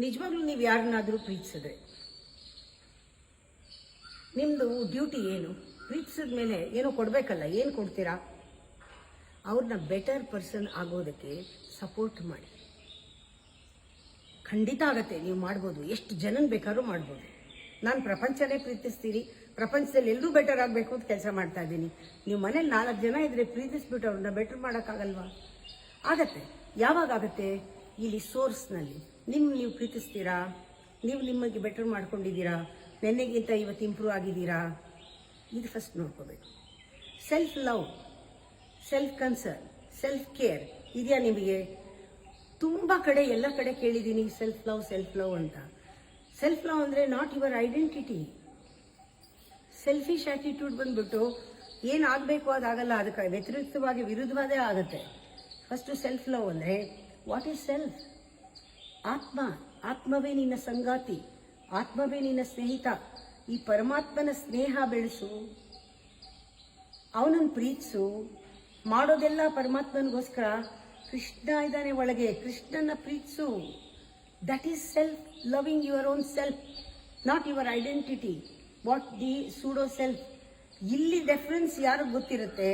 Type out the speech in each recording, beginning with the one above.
ನಿಜವಾಗ್ಲೂ ನೀವು ಯಾರನ್ನಾದರೂ ಪ್ರೀತಿಸಿದ್ರೆ ನಿಮ್ಮದು ಡ್ಯೂಟಿ ಏನು? ಪ್ರೀತಿಸಿದ ಮೇಲೆ ಏನೋ ಕೊಡಬೇಕಲ್ಲ, ಏನು ಕೊಡ್ತೀರಾ? ಅವ್ರನ್ನ ಬೆಟರ್ ಪರ್ಸನ್ ಆಗೋದಕ್ಕೆ ಸಪೋರ್ಟ್ ಮಾಡಿ. ಖಂಡಿತ ಆಗತ್ತೆ, ನೀವು ಮಾಡ್ಬೋದು. ಎಷ್ಟು ಜನನ್ ಬೇಕಾದ್ರೂ ಮಾಡ್ಬೋದು. ನಾನು ಪ್ರಪಂಚನೇ ಪ್ರೀತಿಸ್ತೀರಿ, ಪ್ರಪಂಚದಲ್ಲಿ ಎಲ್ಲರೂ ಬೆಟರ್ ಆಗಬೇಕು ಅಂತ ಕೆಲಸ ಮಾಡ್ತಾ ಇದ್ದೀನಿ. ನೀವು ಮನೇಲಿ 4 ಜನ ಇದ್ರೆ ಪ್ರೀತಿಸ್ಬಿಟ್ಟು ಅವ್ರನ್ನ ಬೆಟರ್ ಮಾಡೋಕ್ಕಾಗಲ್ವಾ? ಆಗತ್ತೆ. ಯಾವಾಗ ಆಗತ್ತೆ? ಇಲ್ಲಿ ಸೋರ್ಸ್ನಲ್ಲಿ ನೀವು ಪ್ರೀತಿಸ್ತೀರಾ, ನೀವು ನಿಮಗೆ ಬೆಟರ್ ಮಾಡ್ಕೊಂಡಿದ್ದೀರಾ, ನೆನ್ನೆಗಿಂತ ಇವತ್ತು ಇಂಪ್ರೂವ್ ಆಗಿದ್ದೀರಾ, ಇದು ಫಸ್ಟ್ ನೋಡ್ಕೋಬೇಕು. Self love, self concern, self care ಇದೆಯಾ ನಿಮಗೆ? ತುಂಬ ಕಡೆ, ಎಲ್ಲ ಕಡೆ ಕೇಳಿದ್ದೀನಿ ಸೆಲ್ಫ್ ಲವ್ ಅಂತ. ಸೆಲ್ಫ್ ಲವ್ ಅಂದರೆ not your identity. Selfish attitude ಬಂದ್ಬಿಟ್ಟು ಏನಾಗಬೇಕು ಅದಾಗಲ್ಲ, ಅದಕ್ಕೆ ವ್ಯತಿರಿಕ್ತವಾಗಿ ವಿರುದ್ಧವಾದೇ ಆಗುತ್ತೆ. ಫಸ್ಟು ಸೆಲ್ಫ್ ಲವ್ ಅಂದರೆ ವಾಟ್ ಈಸ್ ಸೆಲ್ಫ್? ಆತ್ಮವೇ ನಿನ್ನ ಸಂಗಾತಿ, ಆತ್ಮವೇ ನಿನ್ನ ಸ್ನೇಹಿತ. ಈ ಪರಮಾತ್ಮನ ಸ್ನೇಹ ಬೆಳೆಸು, ಅವನನ್ನು ಪ್ರೀತಿಸು. ಮಾಡೋದೆಲ್ಲ ಪರಮಾತ್ಮನಿಗೋಸ್ಕರ. ಕೃಷ್ಣ ಇದ್ದಾನೆ ಒಳಗೆ, ಕೃಷ್ಣನ ಪ್ರೀತಿಸು. That is self loving your own self, not your identity. What the pseudo self. ಇಲ್ಲಿ ಡಿಫ್ರೆನ್ಸ್ ಯಾರಿಗೆ ಗೊತ್ತಿರುತ್ತೆ?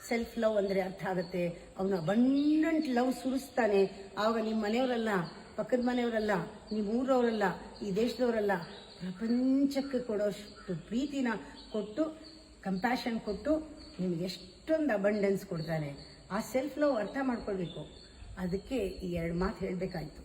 ಸೆಲ್ಫ್ ಲವ್ ಅಂದರೆ ಅರ್ಥ ಆಗುತ್ತೆ. ಅವನ ಅಬಂಡೆಂಟ್ ಲವ್ ಸುರಿಸ್ತಾನೆ. ಆವಾಗ ನಿಮ್ಮ ಮನೆಯವರಲ್ಲ, ಪಕ್ಕದ ಮನೆಯವರಲ್ಲ, ನಿಮ್ಮ ಊರವರಲ್ಲ, ಈ ದೇಶದವರಲ್ಲ, ಪ್ರಪಂಚಕ್ಕೆ ಕೊಡೋಷ್ಟು ಪ್ರೀತಿನ ಕೊಟ್ಟು, ಕಂಪ್ಯಾಷನ್ ಕೊಟ್ಟು ನಿಮ್ಗೆ ಎಷ್ಟೊಂದು ಅಬಂಡೆನ್ಸ್ ಕೊಡ್ತಾನೆ. ಆ ಸೆಲ್ಫ್ ಲವ್ ಅರ್ಥ ಮಾಡ್ಕೊಳ್ಬೇಕು. ಅದಕ್ಕೆ ಈ 2 ಮಾತು ಹೇಳಬೇಕಾಯ್ತು.